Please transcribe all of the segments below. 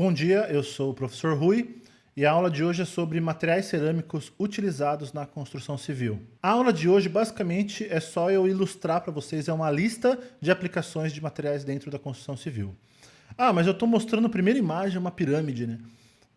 Bom dia, eu sou o professor Rui e a aula de hoje é sobre materiais cerâmicos utilizados na construção civil. A aula de hoje basicamente é só eu ilustrar para vocês uma lista de aplicações de materiais dentro da construção civil. Ah, mas eu estou mostrando a primeira imagem, uma pirâmide, né?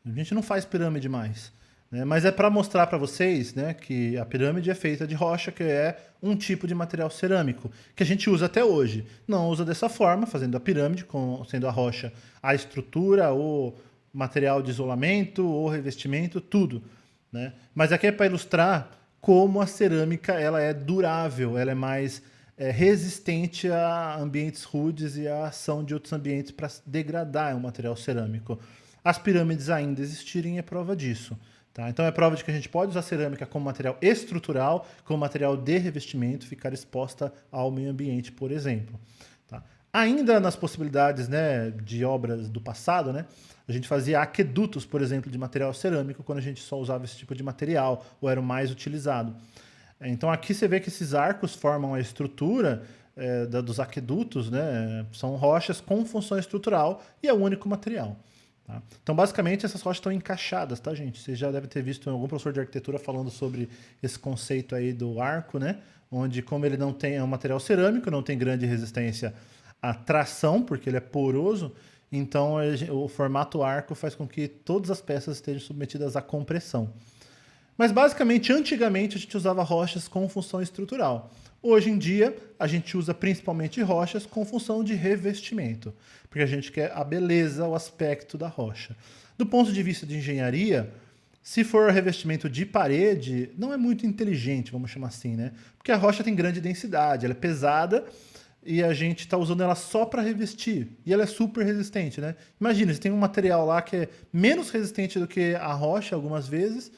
A gente não faz pirâmide mais, né? Mas é para mostrar para vocês, né, que a pirâmide é feita de rocha, que é um tipo de material cerâmico, que a gente usa até hoje. Não usa dessa forma, fazendo a pirâmide, sendo a rocha a estrutura, o material de isolamento, ou revestimento, tudo, né? Mas aqui é para ilustrar como a cerâmica ela é durável, ela é mais resistente a ambientes rudes e a ação de outros ambientes para degradar o material cerâmico. As pirâmides ainda existirem é prova disso. Tá? Então é prova de que a gente pode usar cerâmica como material estrutural, como material de revestimento, ficar exposta ao meio ambiente, por exemplo. Tá? Ainda nas possibilidades, né, de obras do passado, né, a gente fazia aquedutos, por exemplo, de material cerâmico, quando a gente só usava esse tipo de material, ou era o mais utilizado. Então aqui você vê que esses arcos formam a estrutura dos aquedutos, né, são rochas com função estrutural e é o único material. Tá? Então, basicamente, essas rochas estão encaixadas, tá, gente? Vocês já devem ter visto algum professor de arquitetura falando sobre esse conceito aí do arco, né? Onde, como ele não tem, é um material cerâmico, não tem grande resistência à tração, porque ele é poroso, então o formato arco faz com que todas as peças estejam submetidas à compressão. Mas basicamente, antigamente a gente usava rochas com função estrutural. Hoje em dia, a gente usa principalmente rochas com função de revestimento, porque a gente quer a beleza, o aspecto da rocha. Do ponto de vista de engenharia, se for revestimento de parede, não é muito inteligente, vamos chamar assim, né? Porque a rocha tem grande densidade, ela é pesada e a gente está usando ela só para revestir. E ela é super resistente, né? Imagina, você tem um material lá que é menos resistente do que a rocha algumas vezes,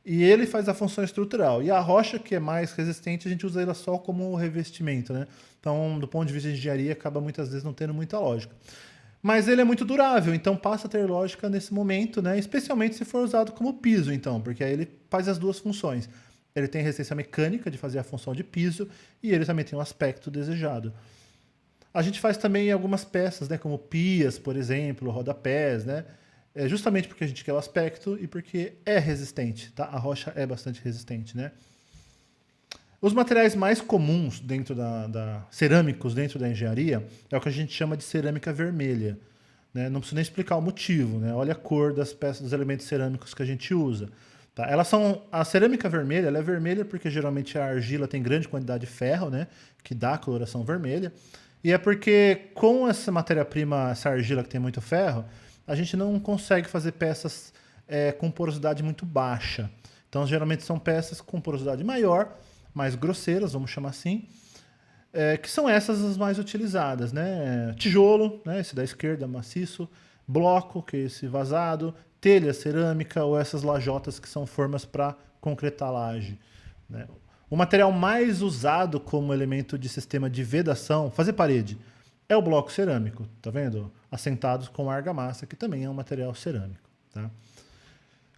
e ele faz a função estrutural. E a rocha, que é mais resistente, a gente usa ela só como revestimento, né? Então, do ponto de vista de engenharia, acaba muitas vezes não tendo muita lógica. Mas ele é muito durável, então passa a ter lógica nesse momento, né? Especialmente se for usado como piso, então, porque aí ele faz as duas funções. Ele tem resistência mecânica de fazer a função de piso e ele também tem um aspecto desejado. A gente faz também algumas peças, né, como pias, por exemplo, rodapés, né? É justamente porque a gente quer o aspecto e porque é resistente, tá? A rocha é bastante resistente, né? Os materiais mais comuns dentro cerâmicos dentro da engenharia é o que a gente chama de cerâmica vermelha, né? Não preciso nem explicar o motivo, né? Olha a cor das peças, dos elementos cerâmicos que a gente usa. Tá? A cerâmica vermelha, ela é vermelha porque geralmente a argila tem grande quantidade de ferro, né? Que dá a coloração vermelha. E é porque com essa matéria-prima, essa argila que tem muito ferro, a gente não consegue fazer peças com porosidade muito baixa. Então, geralmente são peças com porosidade maior, mais grosseiras, vamos chamar assim, que são essas as mais utilizadas, né? Tijolo, né? Esse da esquerda, maciço, bloco, que é esse vazado, telha cerâmica ou essas lajotas que são formas para concretar laje, né? O material mais usado como elemento de sistema de vedação, fazer parede, é o bloco cerâmico, tá vendo? Assentados com argamassa, que também é um material cerâmico, tá?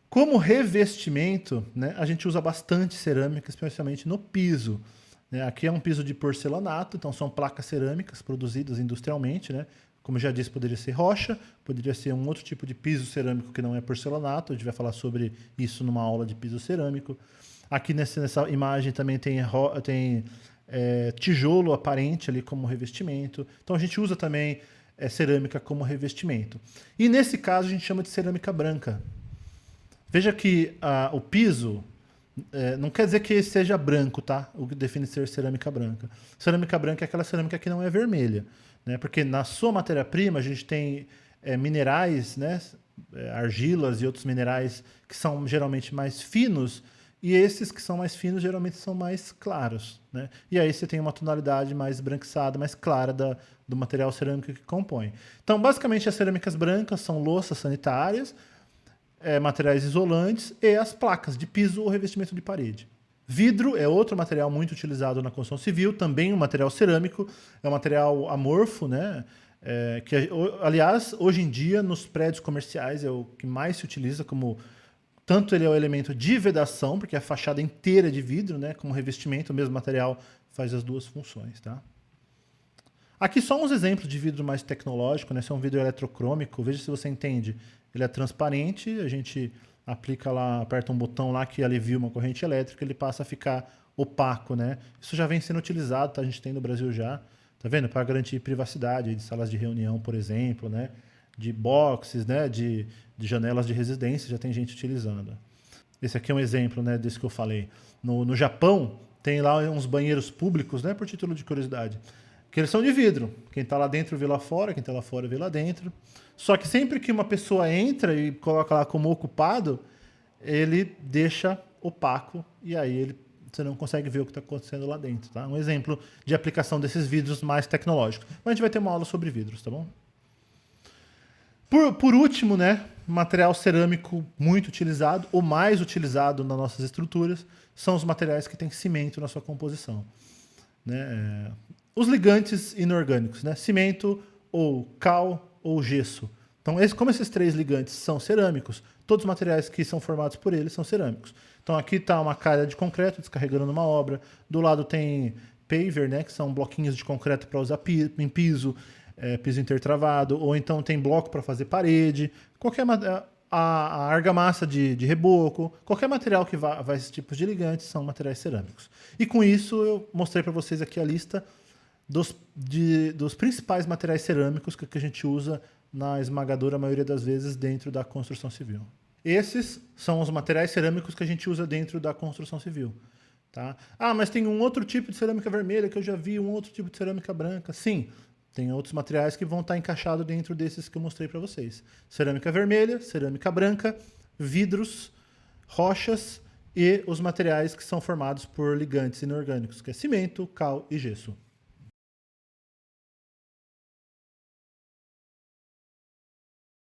Como revestimento, né, a gente usa bastante cerâmica, especialmente no piso, né? Aqui é um piso de porcelanato, então são placas cerâmicas produzidas industrialmente, né? Como já disse, poderia ser rocha, poderia ser um outro tipo de piso cerâmico que não é porcelanato, a gente vai falar sobre isso numa aula de piso cerâmico. Aqui nessa imagem também tem tijolo aparente ali como revestimento. Então a gente usa também cerâmica como revestimento. E nesse caso a gente chama de cerâmica branca. Veja que o piso não quer dizer que seja branco, tá? O que define ser cerâmica branca. Cerâmica branca é aquela cerâmica que não é vermelha, né? Porque na sua matéria-prima a gente tem minerais, né? Argilas e outros minerais que são geralmente mais finos, e esses que são mais finos geralmente são mais claros, né? E aí você tem uma tonalidade mais branquiçada, mais clara do material cerâmico que compõe. Então, basicamente, as cerâmicas brancas são louças sanitárias, materiais isolantes e as placas de piso ou revestimento de parede. Vidro é outro material muito utilizado na construção civil, também um material cerâmico, é um material amorfo, né? Aliás, hoje em dia, nos prédios comerciais é o que mais se utiliza como... Tanto ele é o elemento de vedação, porque a fachada inteira é de vidro, né? Como revestimento, o mesmo material faz as duas funções, tá? Aqui só uns exemplos de vidro mais tecnológico, né? Esse é um vidro eletrocrômico, veja se você entende. Ele é transparente, a gente aplica lá, aperta um botão lá que alivia uma corrente elétrica, ele passa a ficar opaco, né? Isso já vem sendo utilizado, tá? A gente tem no Brasil já, tá vendo? Para garantir privacidade de salas de reunião, por exemplo, né? De boxes, né? De janelas de residência, já tem gente utilizando. Esse aqui é um exemplo, né, desse que eu falei. No Japão, tem lá uns banheiros públicos, né, por título de curiosidade, que eles são de vidro. Quem está lá dentro vê lá fora, quem está lá fora vê lá dentro. Só que sempre que uma pessoa entra e coloca lá como ocupado, ele deixa opaco e aí você não consegue ver o que está acontecendo lá dentro. Tá? Um exemplo de aplicação desses vidros mais tecnológicos. Mas a gente vai ter uma aula sobre vidros, tá bom? Por último, né, material cerâmico muito utilizado, ou mais utilizado nas nossas estruturas, são os materiais que têm cimento na sua composição. Né? Os ligantes inorgânicos, né? Cimento, ou cal, ou gesso. Então, como esses três ligantes são cerâmicos, todos os materiais que são formados por eles são cerâmicos. Então, aqui está uma calha de concreto descarregando numa obra. Do lado tem paver, né, que são bloquinhos de concreto para usar em piso, piso intertravado, ou então tem bloco para fazer parede, qualquer a argamassa de reboco, qualquer material que vá a esses tipos de ligantes são materiais cerâmicos. E com isso eu mostrei para vocês aqui a lista dos principais materiais cerâmicos que a gente usa na esmagadora maioria das vezes dentro da construção civil. Esses são os materiais cerâmicos que a gente usa dentro da construção civil. Tá? Ah, mas tem um outro tipo de cerâmica vermelha que eu já vi, um outro tipo de cerâmica branca. Sim, tem outros materiais que vão estar encaixados dentro desses que eu mostrei para vocês. Cerâmica vermelha, cerâmica branca, vidros, rochas e os materiais que são formados por ligantes inorgânicos, que é cimento, cal e gesso.